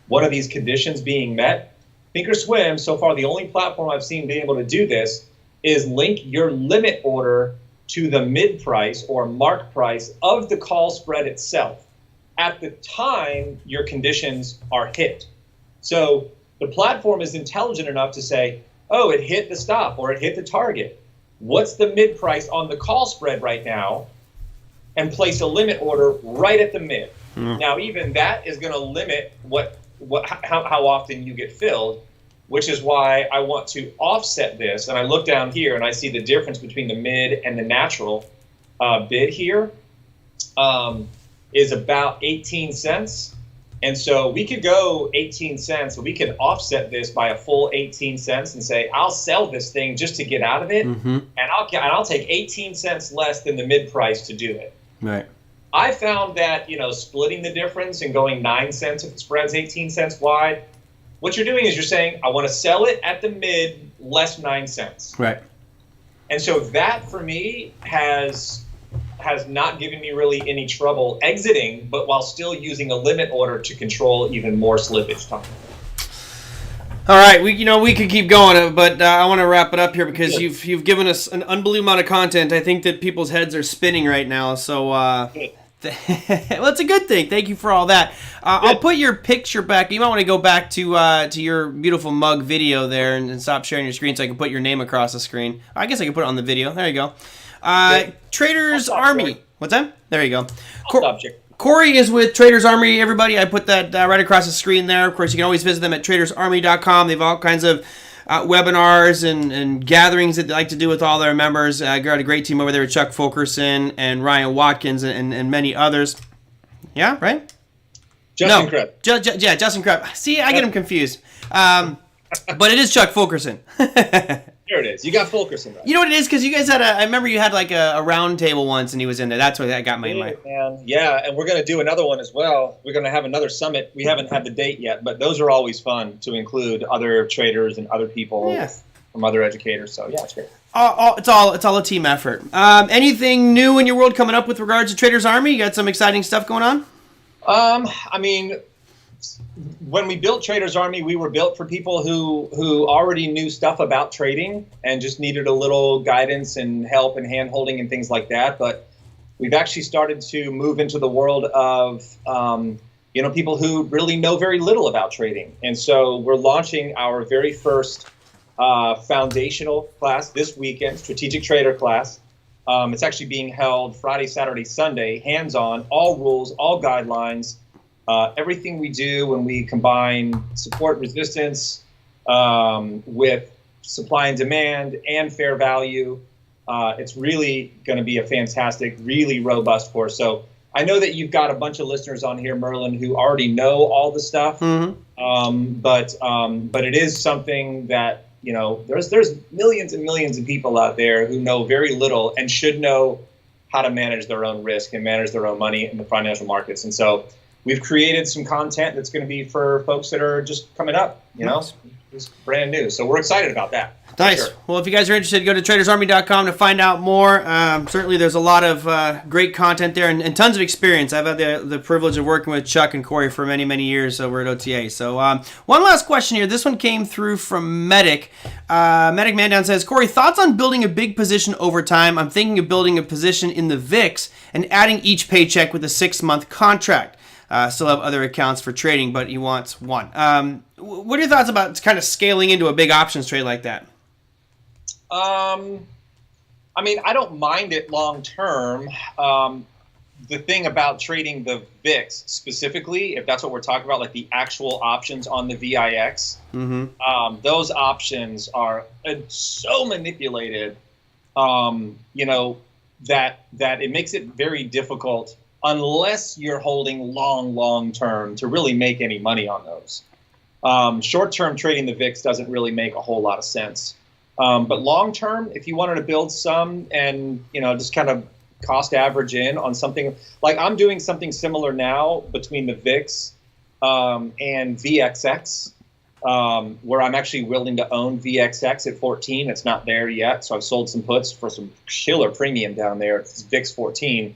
one of these conditions being met, Thinkorswim, so far the only platform I've seen being able to do this is link your limit order to the mid price or mark price of the call spread itself at the time your conditions are hit. So the platform is intelligent enough to say, oh, it hit the stop or it hit the target. What's the mid price on the call spread right now? And place a limit order right at the mid. Now, even that is going to limit how often you get filled, which is why I want to offset this. And I look down here and I see the difference between the mid and the natural bid here is about 18 cents. And so we could go 18 cents, so we could offset this by a full 18 cents and say, I'll sell this thing just to get out of it, and I'll take 18 cents less than the mid price to do it. Right. I found that, splitting the difference and going 9 cents if the spread's 18 cents wide, what you're doing is you're saying, I want to sell it at the mid less 9 cents. Right. And so that for me has not given me really any trouble exiting, but while still using a limit order to control even more slippage time. All right, we could keep going, but I want to wrap it up here because you've given us an unbelievable amount of content. I think that people's heads are spinning right now. So, well, it's a good thing. Thank you for all that. I'll put your picture back. You might want to go back to your beautiful mug video there and stop sharing your screen so I can put your name across the screen. I guess I can put it on the video. There you go. Traders Army. What's that? There you go. Corey is with Traders Army, everybody. I put that right across the screen there. Of course, you can always visit them at tradersarmy.com. They have all kinds of webinars and gatherings that they like to do with all their members. Got a great team over there with Chuck Fulkerson and Ryan Watkins and many others. Yeah, right? Justin Krebs. Justin Krebs. See, I get him confused. But it is Chuck Fulkerson. There it is. You got Fulkerson right. You know what it is? Because you guys had I remember you had like a round table once and he was in there. That's what that got my mind. Yeah, and we're going to do another one as well. We're going to have another summit. We haven't had the date yet, but those are always fun to include other traders and other people from other educators. So yeah, it's great. It's all a team effort. Anything new in your world coming up with regards to Traders Army? You got some exciting stuff going on? I mean, when we built Traders Army, we were built for people who already knew stuff about trading and just needed a little guidance and help and hand-holding and things like that. But we've actually started to move into the world of people who really know very little about trading. And so we're launching our very first foundational class this weekend, Strategic Trader class. It's actually being held Friday, Saturday, Sunday, hands-on, all rules, all guidelines. Everything we do when we combine support resistance with supply and demand and fair value, it's really going to be a fantastic, really robust course. So I know that you've got a bunch of listeners on here, Merlin, who already know all the stuff, but it is something that there's millions and millions of people out there who know very little and should know how to manage their own risk and manage their own money in the financial markets. And so we've created some content that's going to be for folks that are just coming up, it's brand new. So we're excited about that. Nice. Sure. Well, if you guys are interested, go to tradersarmy.com to find out more. Certainly there's a lot of great content there and tons of experience. I've had the privilege of working with Chuck and Corey for many, many years over at OTA. So one last question here. This one came through from Medic. Medic Mandown says, Corey, thoughts on building a big position over time? I'm thinking of building a position in the VIX and adding each paycheck with a 6-month contract. Still have other accounts for trading, but he wants one. What are your thoughts about kind of scaling into a big options trade like that? I mean, I don't mind it long term. The thing about trading the VIX specifically, if that's what we're talking about, like the actual options on the VIX, those options are so manipulated, that it makes it very difficult unless you're holding long term to really make any money on those. Short-term trading the VIX doesn't really make a whole lot of sense. But long-term, if you wanted to build some and, just kind of cost average in on something, like I'm doing something similar now between the VIX and VXX, where I'm actually willing to own VXX at 14. It's not there yet, so I've sold some puts for some killer premium down there. It's VIX 14.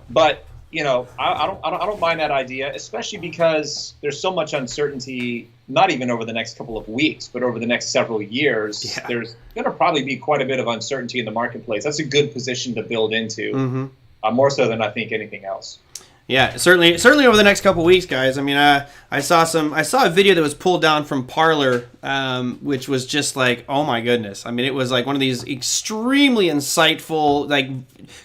But I don't mind that idea, especially because there's so much uncertainty. Not even over the next couple of weeks, but over the next several years, Yeah. there's going to probably be quite a bit of uncertainty in the marketplace. That's a good position to build into, more so than I think anything else. Yeah, certainly over the next couple weeks, guys. I mean, I saw a video that was pulled down from Parler, which was just like, oh my goodness. I mean, it was like one of these extremely insightful, like,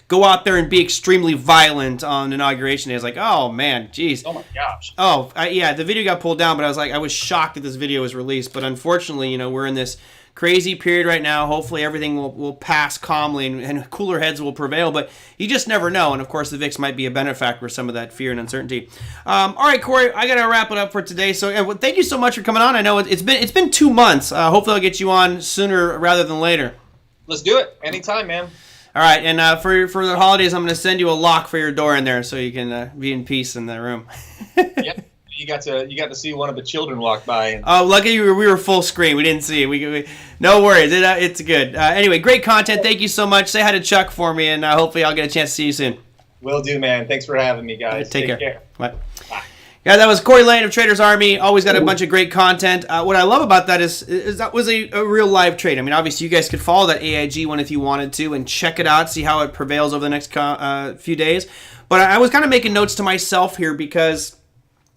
go out there and be extremely violent on Inauguration Day. I was like, oh man, geez. Oh my gosh. Oh, yeah, the video got pulled down, but I was shocked that this video was released. But unfortunately, we're in this crazy period right now. Hopefully everything will pass calmly and cooler heads will prevail, but you just never know. And of course the VIX might be a benefactor of some of that fear and uncertainty. All right, Corey, I got to wrap it up for today. So thank you so much for coming on. I know it's been 2 months. Hopefully I'll get you on sooner rather than later. Let's do it. Anytime, man. All right, and for the holidays, I'm going to send you a lock for your door in there so you can be in peace in the room. Yep. You got to see one of the children walk by. And oh, lucky we were full screen. We didn't see it. We no worries. It's good. Anyway, great content. Thank you so much. Say hi to Chuck for me, and hopefully I'll get a chance to see you soon. Will do, man. Thanks for having me, guys. Take care. Bye. Yeah, that was Corey Lane of Traders Army. Always got a bunch of great content. What I love about that is that was a real live trade. I mean, obviously, you guys could follow that AIG one if you wanted to and check it out, see how it prevails over the next few days. But I was kind of making notes to myself here because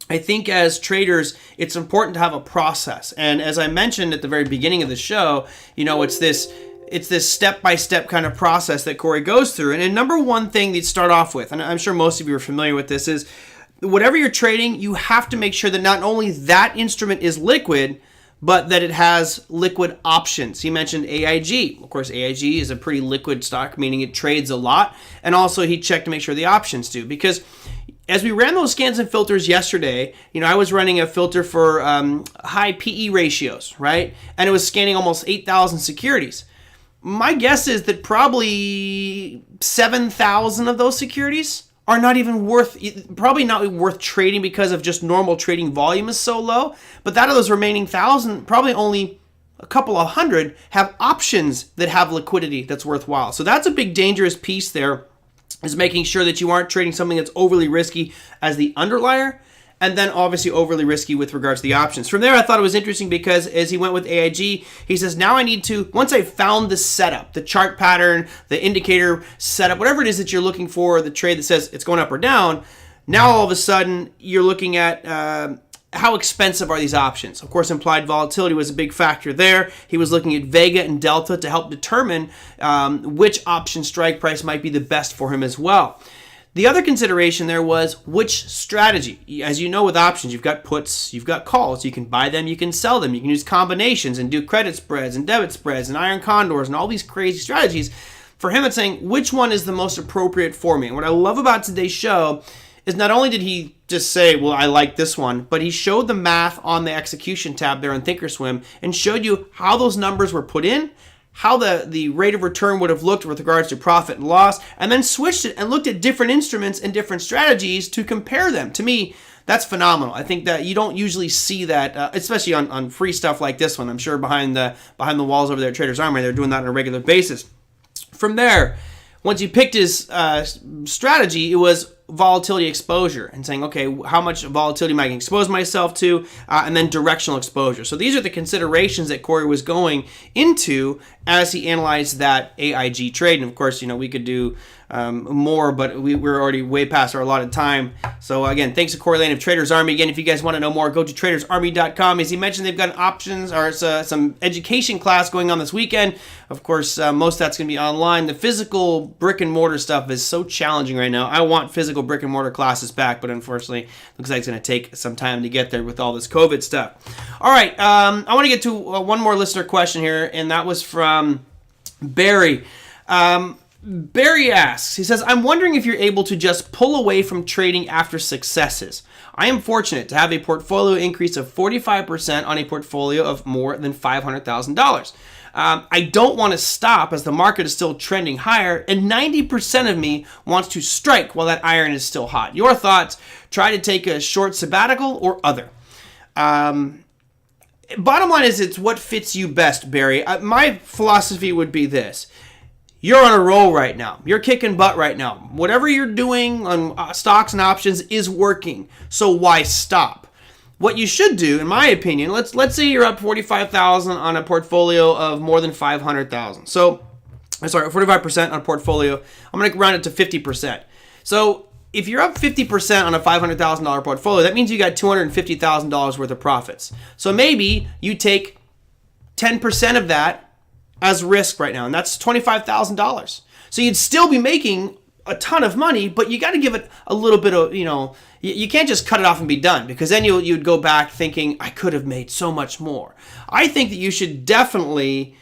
I think as traders, it's important to have a process. And as I mentioned at the very beginning of the show, it's this step-by-step kind of process that Corey goes through. And number one thing that you start off with, and I'm sure most of you are familiar with this, is whatever you're trading, you have to make sure that not only that instrument is liquid, but that it has liquid options. He mentioned AIG. Of course, AIG is a pretty liquid stock, meaning it trades a lot. And also he checked to make sure the options do. Because as we ran those scans and filters yesterday, I was running a filter for high PE ratios, right? And it was scanning almost 8,000 securities. My guess is that probably 7,000 of those securities are not worth trading because of just normal trading volume is so low. But out of those remaining 1,000, probably only a couple of hundred have options that have liquidity that's worthwhile. So that's a big dangerous piece there, is making sure that you aren't trading something that's overly risky as the underlier, and then obviously overly risky with regards to the options. From there, I thought it was interesting because as he went with AIG, he says, now I need to, once I found the setup, the chart pattern, the indicator setup, whatever it is that you're looking for, the trade that says it's going up or down, now all of a sudden you're looking at how expensive are these options? Of course, implied volatility was a big factor there. He was looking at Vega and Delta to help determine which option strike price might be the best for him as well. The other consideration there was which strategy. As you know, with options, you've got puts, you've got calls. You can buy them, you can sell them. You can use combinations and do credit spreads and debit spreads and iron condors and all these crazy strategies. For him, it's saying which one is the most appropriate for me. And what I love about today's show is not only did he just say, well, I like this one, but he showed the math on the execution tab there on Thinkorswim and showed you how those numbers were put in, how the rate of return would have looked with regards to profit and loss, and then switched it and looked at different instruments and different strategies to compare them. To me, that's phenomenal. I think that you don't usually see that, especially on free stuff like this one. I'm sure behind the walls over there at Traders Army, they're doing that on a regular basis. From there, once he picked his strategy, it was volatility exposure and saying, okay, how much volatility am I going to expose myself to, and then directional exposure. So these are the considerations that Corey was going into as he analyzed that AIG trade. And of course, we could do more, but we're already way past our allotted time. So again, thanks to Corey Lane of Traders Army. Again, if you guys want to know more, go to tradersarmy.com. As he mentioned, they've got options or some education class going on this weekend. Of course, most of that's going to be online. The physical brick and mortar stuff is so challenging right now. I want physical brick and mortar classes back, but unfortunately, looks like it's going to take some time to get there with all this COVID stuff. All right, I want to get to one more listener question here, and that was from Barry. Barry asks, he says, I'm wondering if you're able to just pull away from trading after successes. I am fortunate to have a portfolio increase of 45% on a portfolio of more than $500,000. I don't want to stop as the market is still trending higher, and 90% of me wants to strike while that iron is still hot. Your thoughts? Try to take a short sabbatical or other? Bottom line is it's what fits you best, Barry. My philosophy would be this. you're on a roll right now. You're kicking butt right now. Whatever you're doing on stocks and options is working. So why stop? What you should do, in my opinion, let's say you're up 45,000 on a portfolio of more than 500,000. So, sorry, 45% on a portfolio. I'm going to round it to 50%. So if you're up 50% on a $500,000 portfolio, that means you got $250,000 worth of profits. So maybe you take 10% of that as risk right now, and that's $25,000. So you'd still be making a ton of money, but you got to give it a little bit of, you can't just cut it off and be done, because then you'd go back thinking, I could have made so much more. I think that you should definitely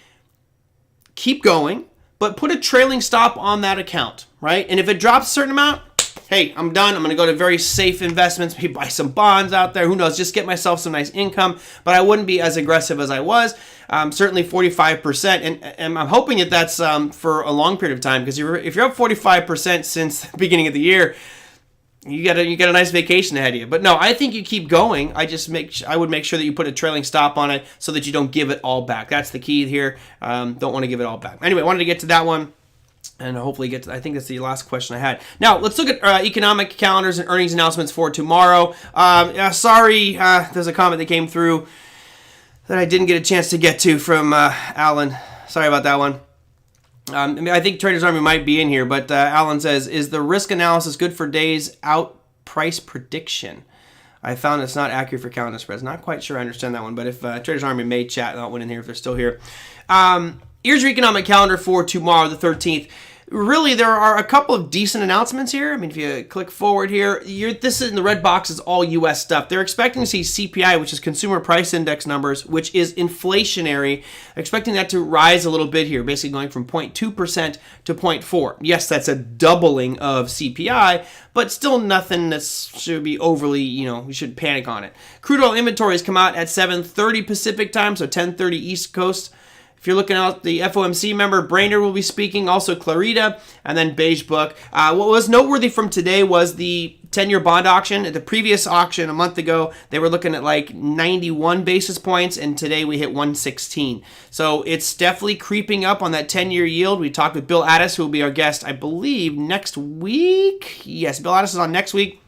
keep going, but put a trailing stop on that account, right? And if it drops a certain amount, hey, I'm done. I'm going to go to very safe investments, maybe buy some bonds out there. Who knows? Just get myself some nice income. But I wouldn't be as aggressive as I was. Certainly 45%. And I'm hoping that that's for a long period of time, because if you're up 45% since the beginning of the year, you got a nice vacation ahead of you. But no, I think you keep going. I would make sure that you put a trailing stop on it so that you don't give it all back. That's the key here. Don't want to give it all back. Anyway, I wanted to get to that one. And hopefully get to, I think that's the last question I had. Now, let's look at economic calendars and earnings announcements for tomorrow. Sorry, there's a comment that came through that I didn't get a chance to get to from Alan. Sorry about that one. I think Traders Army might be in here, but Alan says, is the risk analysis good for days out price prediction? I found it's not accurate for calendar spreads. Not quite sure I understand that one, but if Traders Army may chat that one in here if they're still here. Here's your economic calendar for tomorrow, the 13th. Really, there are a couple of decent announcements here. I mean, if you click forward here, this is in the red box is all U.S. stuff. They're expecting to see CPI, which is Consumer Price Index numbers, which is inflationary, expecting that to rise a little bit here, basically going from 0.2% to 0.4%. Yes, that's a doubling of CPI, but still nothing that should be overly, we should panic on it. Crude oil inventories come out at 7:30 Pacific time, so 10:30 East Coast. If you're looking out, the FOMC member, Brainerd will be speaking, also Clarita, and then Beige Book. What was noteworthy from today was the 10-year bond auction. At the previous auction a month ago, they were looking at like 91 basis points, and today we hit 116. So it's definitely creeping up on that 10-year yield. We talked with Bill Addis, who will be our guest, I believe, next week. Yes, Bill Addis is on next week.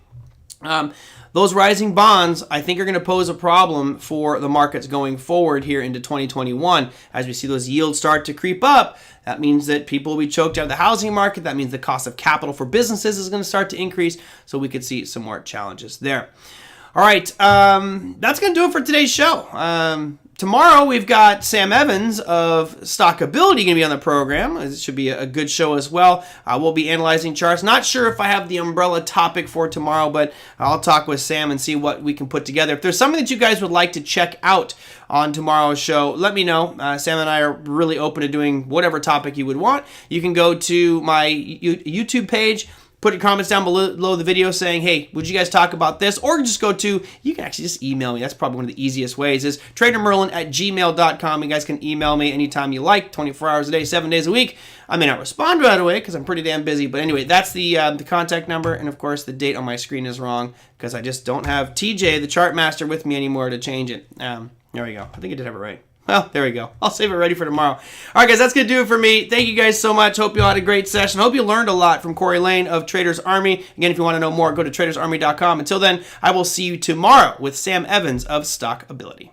Those rising bonds, I think, are going to pose a problem for the markets going forward here into 2021. As we see those yields start to creep up, that means that people will be choked out of the housing market. That means the cost of capital for businesses is going to start to increase. So we could see some more challenges there. All right, that's going to do it for today's show. Tomorrow, we've got Sam Evans of Stockability going to be on the program. It should be a good show as well. We'll be analyzing charts. Not sure if I have the umbrella topic for tomorrow, but I'll talk with Sam and see what we can put together. If there's something that you guys would like to check out on tomorrow's show, let me know. Sam and I are really open to doing whatever topic you would want. You can go to my YouTube page, put your comments down below the video saying, hey, would you guys talk about this? Or just you can actually just email me. That's probably one of the easiest ways, is TraderMerlin@gmail.com. You guys can email me anytime you like, 24 hours a day, 7 days a week. I may not respond right away because I'm pretty damn busy. But anyway, that's the contact number. And of course, the date on my screen is wrong because I just don't have TJ, the chart master, with me anymore to change it. There we go. I think I did have it right. Well, there we go. I'll save it ready for tomorrow. All right, guys, that's going to do it for me. Thank you guys so much. Hope you all had a great session. Hope you learned a lot from Corey Lane of Traders Army. Again, if you want to know more, go to tradersarmy.com. Until then, I will see you tomorrow with Sam Evans of Stockability.